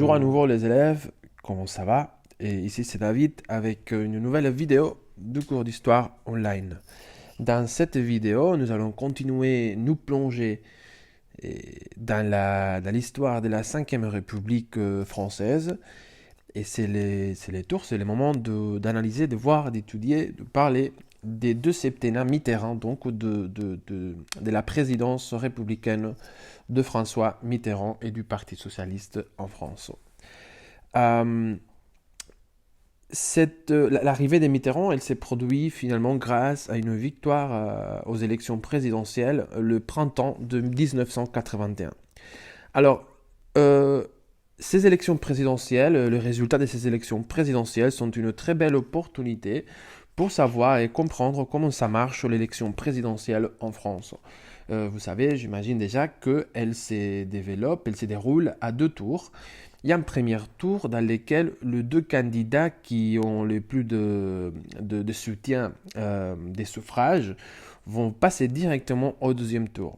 Bonjour à nouveau les élèves, comment ça va? Et ici c'est David avec une nouvelle vidéo du cours d'histoire online. Dans cette vidéo, nous allons continuer nous plonger dans l'histoire de la Cinquième République française. Et c'est les tours, c'est le moment d'analyser, de voir, d'étudier, de parler des deux septennats Mitterrand, donc de la présidence républicaine de François Mitterrand et du Parti socialiste en France. Euh, L'arrivée des Mitterrand, elle s'est produite finalement grâce à une victoire aux élections présidentielles le printemps de 1981. Alors, euh, ces élections présidentielles, le résultat de ces élections présidentielles sont une très belle opportunité pour savoir et comprendre comment ça marche l'élection présidentielle en France. Vous savez, j'imagine déjà qu'elle se développe, elle se déroule à deux tours. Il y a un premier tour dans lequel les deux candidats qui ont le plus de soutien des suffrages vont passer directement au deuxième tour.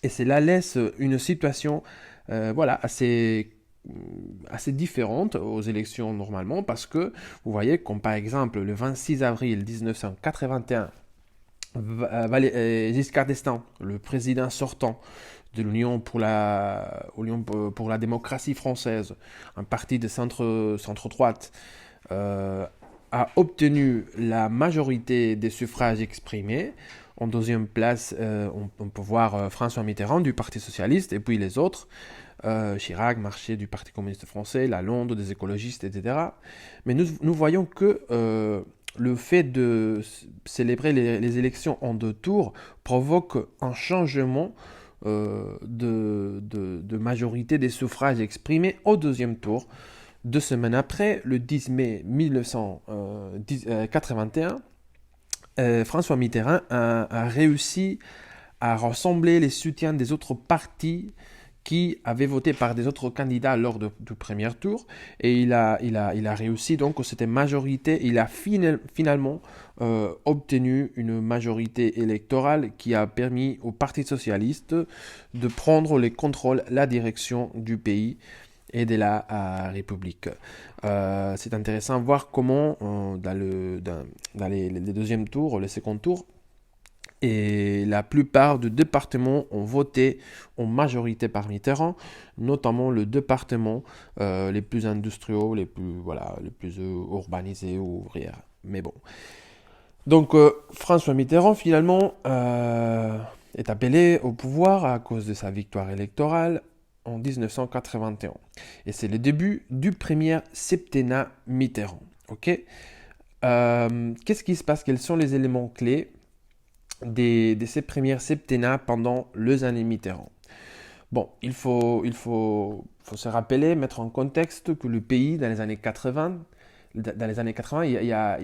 Et cela laisse une situation voilà, assez différente aux élections normalement parce que vous voyez comme par exemple le 26 avril 1981, Giscard d'Estaing, le président sortant de pour la démocratie française, un parti de centre-droite, euh, a obtenu la majorité des suffrages exprimés. En deuxième place, on peut voir François Mitterrand du Parti socialiste et puis les autres. Chirac, Marchais du Parti communiste français, Lalonde des écologistes, etc. Mais nous voyons que le fait de célébrer les élections en deux tours provoque un changement de majorité des suffrages exprimés au deuxième tour. 2 semaines après, le 10 mai 1981, François Mitterrand a réussi à rassembler les soutiens des autres partis qui avaient voté par des autres candidats lors du premier tour. Et il a réussi, donc cette majorité, il a finalement obtenu une majorité électorale qui a permis au Parti socialiste de prendre les contrôles, la direction du pays et de la République. C'est intéressant de voir comment dans les deuxièmes tours, les second tours, et la plupart des départements ont voté en majorité par Mitterrand, notamment le département les plus industriels, les plus urbanisés ou ouvriers. Mais bon. Donc François Mitterrand finalement est appelé au pouvoir à cause de sa victoire électorale en 1981. Et c'est le début du premier septennat Mitterrand. Ok. Qu'est-ce qui se passe? Quels sont les éléments clés de ces premières septennats pendant les années Mitterrand? Bon, faut se rappeler, mettre en contexte que le pays, dans les années 80, il y a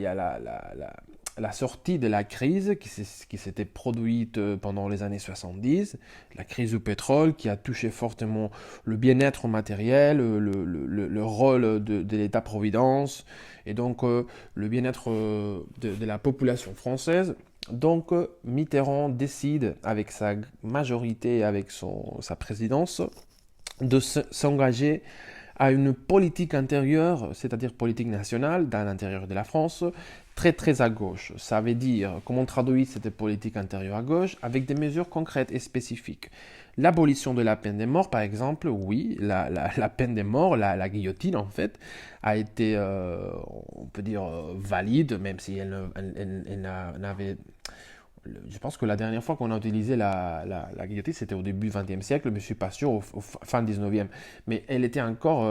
la sortie de la crise qui s'était produite pendant les années 70, la crise du pétrole qui a touché fortement le bien-être matériel, le rôle de l'État-providence et donc le bien-être de la population française. Donc Mitterrand décide avec sa majorité, avec sa présidence, de s'engager à une politique intérieure, c'est-à-dire politique nationale, dans l'intérieur de la France, très très à gauche. Ça veut dire, comment on traduit cette politique intérieure à gauche? Avec des mesures concrètes et spécifiques. L'abolition de la peine de mort, par exemple, oui, la peine de mort, la guillotine en fait, a été, on peut dire, valide, même si elle n'avait je pense que la dernière fois qu'on a utilisé la guillotine, c'était au début du XXe siècle, mais je ne suis pas sûr, au fin du XIXe. Mais elle était encore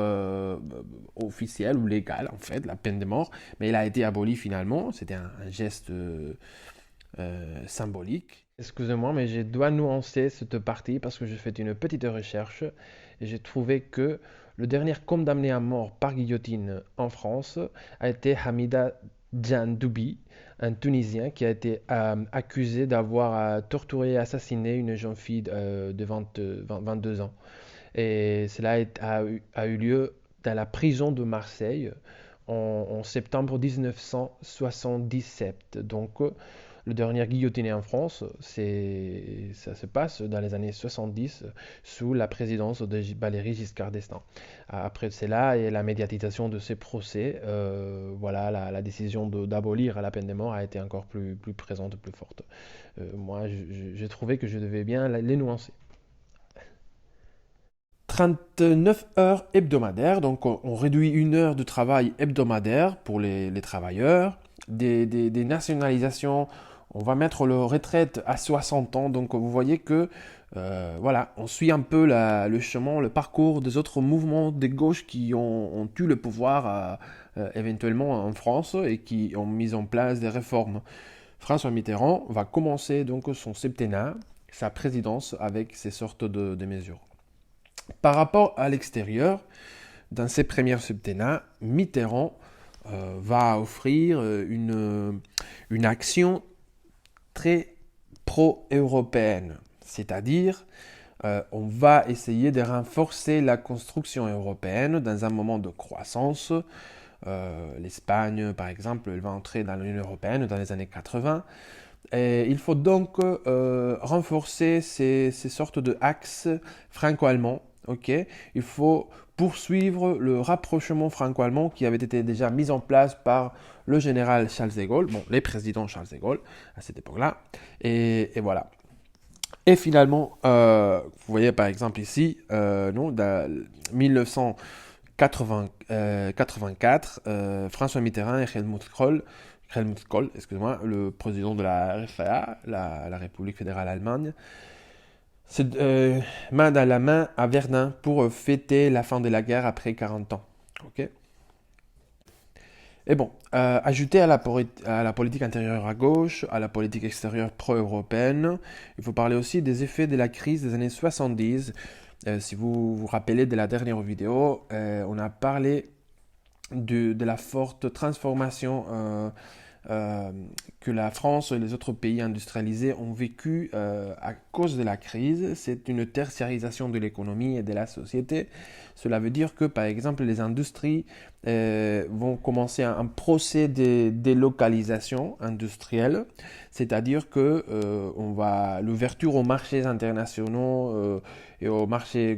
officielle ou légale, en fait, la peine de mort. Mais elle a été abolie finalement. C'était un geste symbolique. Excusez-moi, mais je dois nuancer cette partie parce que j'ai fait une petite recherche et j'ai trouvé que le dernier condamné à mort par guillotine en France a été Hamida Djandoubi, un Tunisien qui a été accusé d'avoir torturé et assassiné une jeune fille de 22 ans. Et cela a eu lieu dans la prison de Marseille en septembre 1977. Donc, le dernier guillotiné en France, ça se passe dans les années 70 sous la présidence de Valéry Giscard d'Estaing. Après cela et la médiatisation de ces procès, voilà, la décision d'abolir la peine de mort a été encore plus présente, plus forte. Moi, j'ai trouvé que je devais bien les nuancer. 39 heures hebdomadaires, donc on réduit une heure de travail hebdomadaire pour les travailleurs, des nationalisations, on va mettre le retraite à 60 ans, donc vous voyez que voilà, on suit un peu le chemin, le parcours des autres mouvements de gauche qui ont eu le pouvoir éventuellement en France et qui ont mis en place des réformes. François Mitterrand va commencer donc son septennat, sa présidence avec ces sortes de mesures. Par rapport à l'extérieur, dans ses premiers septennats, Mitterrand va offrir une action très pro-européenne, c'est-à-dire on va essayer de renforcer la construction européenne dans un moment de croissance. L'Espagne, par exemple, elle va entrer dans l'Union européenne dans les années 80. Et il faut donc renforcer ces sortes d'axes franco-allemands. Okay. Il faut poursuivre le rapprochement franco-allemand qui avait été déjà mis en place par le général Charles de Gaulle, bon, les présidents Charles de Gaulle à cette époque-là. Et voilà. Et finalement, vous voyez par exemple ici, non, 1984, François Mitterrand et Helmut Kohl, excusez-moi, le président de la RFA, la République fédérale allemande, c'est main dans la main à Verdun pour fêter la fin de la guerre après 40 ans. Okay. Et bon, ajouter à la politique intérieure à gauche, à la politique extérieure pro-européenne, il faut parler aussi des effets de la crise des années 70. Si vous vous rappelez de la dernière vidéo, on a parlé de la forte transformation que la France et les autres pays industrialisés ont vécu à cause de la crise. C'est une tertiarisation de l'économie et de la société. Cela veut dire que, par exemple, les industries vont commencer un procès de délocalisation industrielle, c'est-à-dire que l'ouverture aux marchés internationaux et au marché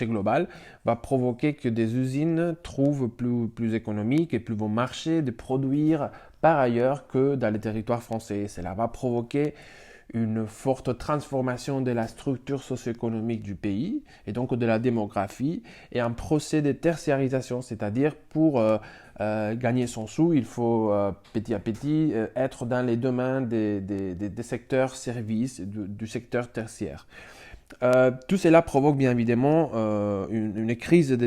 global va provoquer que des usines trouvent plus économique et plus bon marché de produire par ailleurs que dans les territoires français. Cela va provoquer une forte transformation de la structure socio-économique du pays et donc de la démographie et un procès de tertiarisation, c'est-à-dire pour gagner son sou, il faut petit à petit être dans les domaines des secteurs services, du secteur tertiaire. Tout cela provoque bien évidemment une crise de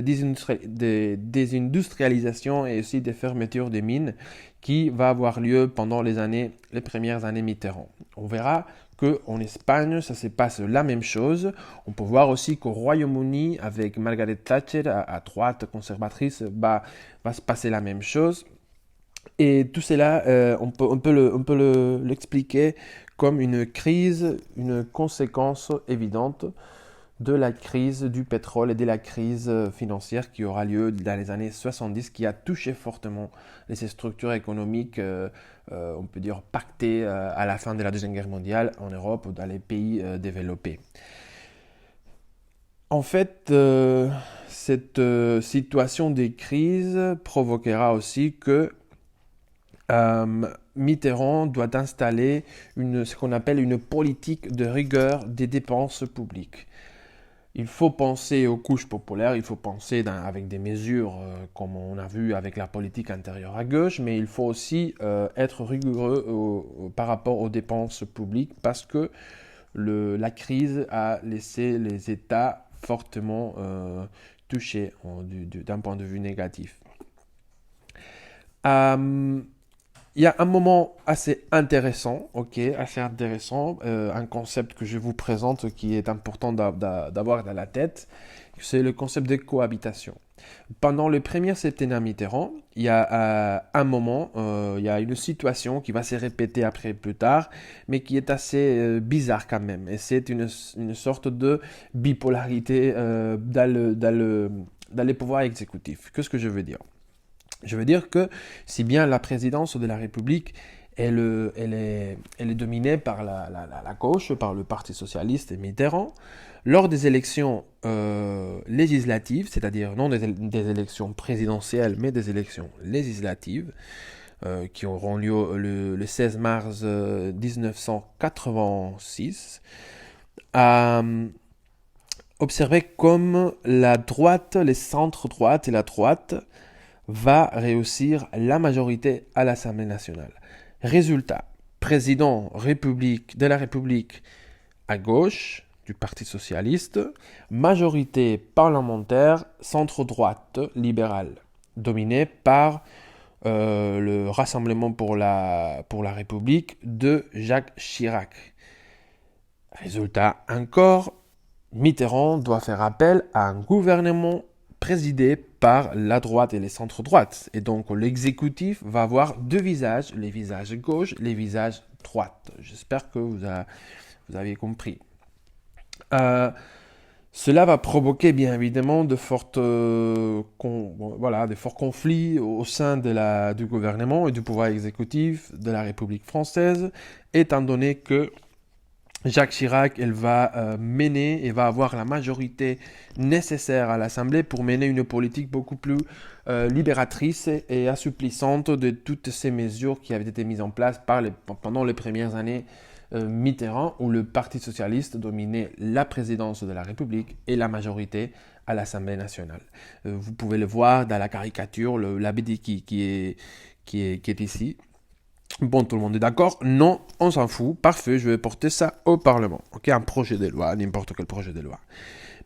désindustrialisation et aussi des fermetures des mines qui va avoir lieu pendant les premières années Mitterrand. On verra qu'en Espagne, ça se passe la même chose. On peut voir aussi qu'au Royaume-Uni, avec Margaret Thatcher à droite conservatrice, va se passer la même chose. Et tout cela, on peut l'expliquer comme une crise, une conséquence évidente de la crise du pétrole et de la crise financière qui aura lieu dans les années 70, qui a touché fortement les structures économiques, on peut dire pactées à la fin de la Deuxième Guerre mondiale en Europe ou dans les pays développés. En fait, cette situation de crise provoquera aussi que Mitterrand doit installer ce qu'on appelle une politique de rigueur des dépenses publiques. Il faut penser aux couches populaires, il faut penser avec des mesures comme on a vu avec la politique intérieure à gauche, mais il faut aussi être rigoureux par rapport aux dépenses publiques parce que la crise a laissé les États fortement touchés d'un point de vue négatif. Il y a un moment assez intéressant, un concept que je vous présente qui est important d'avoir dans la tête, c'est le concept de cohabitation. Pendant le premier septennat Mitterrand, il y a un moment, il y a une situation qui va se répéter après plus tard, mais qui est assez bizarre quand même. Et c'est une sorte de bipolarité dans les pouvoirs exécutifs. Qu'est-ce que je veux dire ? Je veux dire que si bien la présidence de la République elle est dominée par la gauche, par le Parti socialiste et Mitterrand. Lors des élections législatives, c'est-à-dire non des élections présidentielles, mais des élections législatives, qui auront lieu le 16 mars 1986, a observé comme la droite, les centres-droite et la droite va réussir la majorité à l'Assemblée nationale. Résultat, président de la République à gauche du Parti socialiste, majorité parlementaire centre-droite libérale, dominée par le Rassemblement pour la République de Jacques Chirac. Résultat encore, Mitterrand doit faire appel à un gouvernement présidé par la droite et les centres-droites. Et donc l'exécutif va avoir deux visages, les visages gauche, les visages droite. J'espère que vous avez compris. Cela va provoquer bien évidemment de forts conflits au sein du gouvernement et du pouvoir exécutif de la République française, étant donné que Jacques Chirac, elle va mener et va avoir la majorité nécessaire à l'Assemblée pour mener une politique beaucoup plus libératrice et assouplissante de toutes ces mesures qui avaient été mises en place pendant les premières années Mitterrand, où le Parti socialiste dominait la présidence de la République et la majorité à l'Assemblée nationale. Vous pouvez le voir dans la caricature, la BD qui est ici. Bon, tout le monde est d'accord? Non, on s'en fout. Parfait, je vais porter ça au Parlement. Ok, un projet de loi, n'importe quel projet de loi.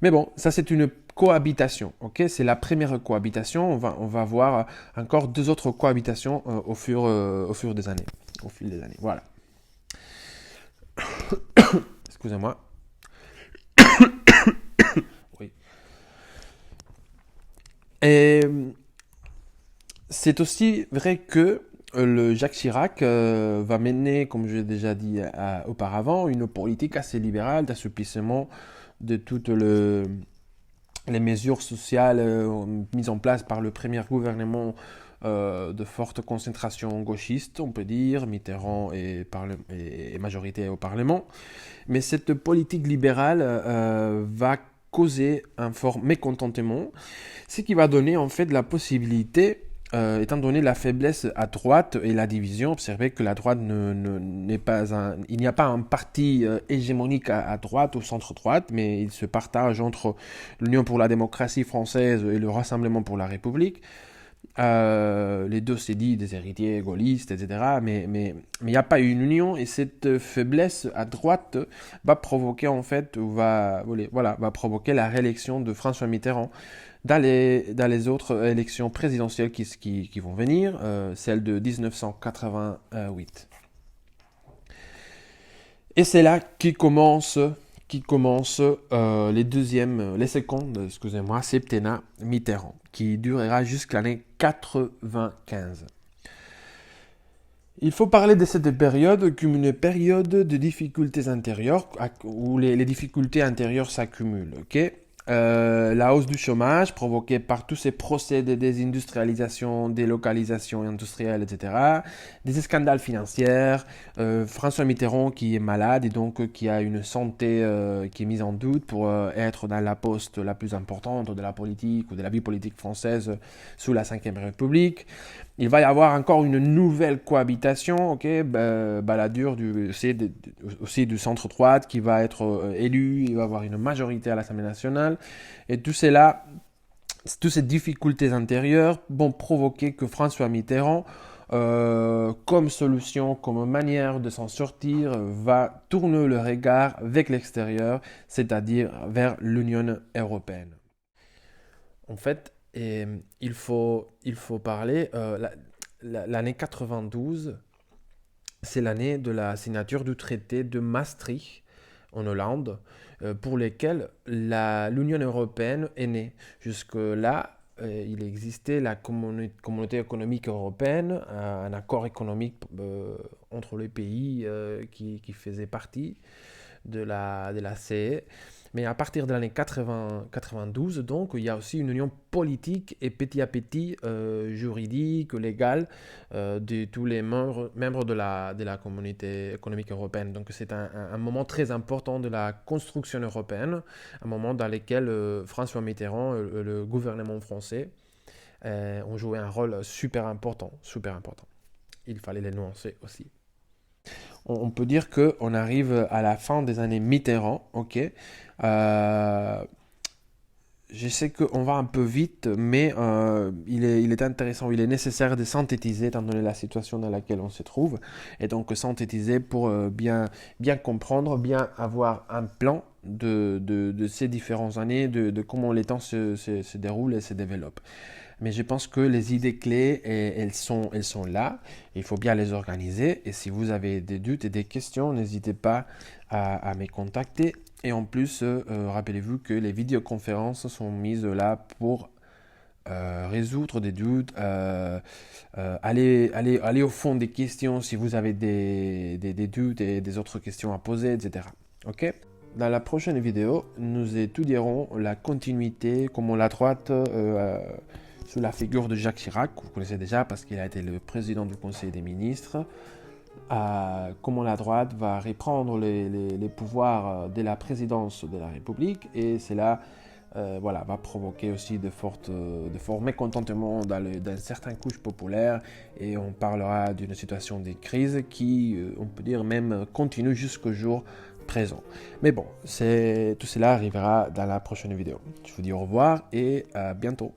Mais bon, ça c'est une cohabitation. Ok, c'est la première cohabitation. On va voir encore deux autres cohabitations au fur des années. Au fil des années. Voilà. Excusez-moi. Oui. Et c'est aussi vrai que le Jacques Chirac va mener, comme je l'ai déjà dit auparavant, une politique assez libérale d'assouplissement de toutes les mesures sociales mises en place par le premier gouvernement de forte concentration gauchiste, on peut dire, Mitterrand et majorité au Parlement. Mais cette politique libérale va causer un fort mécontentement, ce qui va donner en fait la possibilité, étant donné la faiblesse à droite et la division, observez que la droite n'est pas il n'y a pas un parti hégémonique à droite ou centre-droite, mais il se partage entre l'Union pour la démocratie française et le Rassemblement pour la République. Les deux c'est dit des héritiers gaullistes, etc. Mais il n'y a pas une union, et cette faiblesse à droite va provoquer en fait, va provoquer la réélection de François Mitterrand dans les autres élections présidentielles qui vont venir, celle de 1988. Et c'est là qui commence les secondes, septennat Mitterrand, qui durera jusqu'à l'année 95. Il faut parler de cette période comme une période de difficultés intérieures, où les difficultés intérieures s'accumulent. Okay, la hausse du chômage provoquée par tous ces procès de désindustrialisation, délocalisation industrielle, etc. Des scandales financiers, François Mitterrand qui est malade et donc qui a une santé qui est mise en doute pour être dans la poste la plus importante de la politique ou de la vie politique française sous la Ve République. Il va y avoir encore une nouvelle cohabitation, baladure aussi du centre-droite qui va être élu, il va avoir une majorité à l'Assemblée nationale. Et toutes ces difficultés intérieures vont provoquer que François Mitterrand, comme solution, comme manière de s'en sortir, va tourner le regard vers l'extérieur, c'est-à-dire vers l'Union européenne. En fait, il faut parler, l'année 92, c'est l'année de la signature du traité de Maastricht en Hollande, pour lesquels l'Union européenne est née. Jusque-là, il existait la communauté économique européenne, un accord économique entre les pays qui faisaient partie de la CE. Mais à partir de l'année 92, donc, il y a aussi une union politique et petit à petit juridique, légale de tous les membres de la communauté économique européenne. Donc c'est un moment très important de la construction européenne, un moment dans lequel François Mitterrand, le gouvernement français, ont joué un rôle super important, super important. Il fallait les nuancer aussi. On peut dire qu'on arrive à la fin des années Mitterrand, ok. Je sais qu'on va un peu vite, mais il est intéressant, il est nécessaire de synthétiser étant donné la situation dans laquelle on se trouve, et donc synthétiser pour bien comprendre, bien avoir un plan de ces différentes années, de comment les temps se déroulent et se développent. Mais je pense que les idées clés, elles sont là. Il faut bien les organiser. Et si vous avez des doutes et des questions, n'hésitez pas à me contacter. Et en plus, rappelez-vous que les vidéoconférences sont mises là pour résoudre des doutes, aller au fond des questions si vous avez des doutes et des autres questions à poser, etc. Ok? Dans la prochaine vidéo, nous étudierons la continuité, comment la droite sous la figure de Jacques Chirac, que vous connaissez déjà parce qu'il a été le président du Conseil des ministres, comment la droite va reprendre les pouvoirs de la présidence de la République, et cela va provoquer aussi de forts mécontentements dans certaines couches populaires, et on parlera d'une situation de crise qui, on peut dire même, continue jusqu'au jour présent. Mais bon, tout cela arrivera dans la prochaine vidéo. Je vous dis au revoir et à bientôt.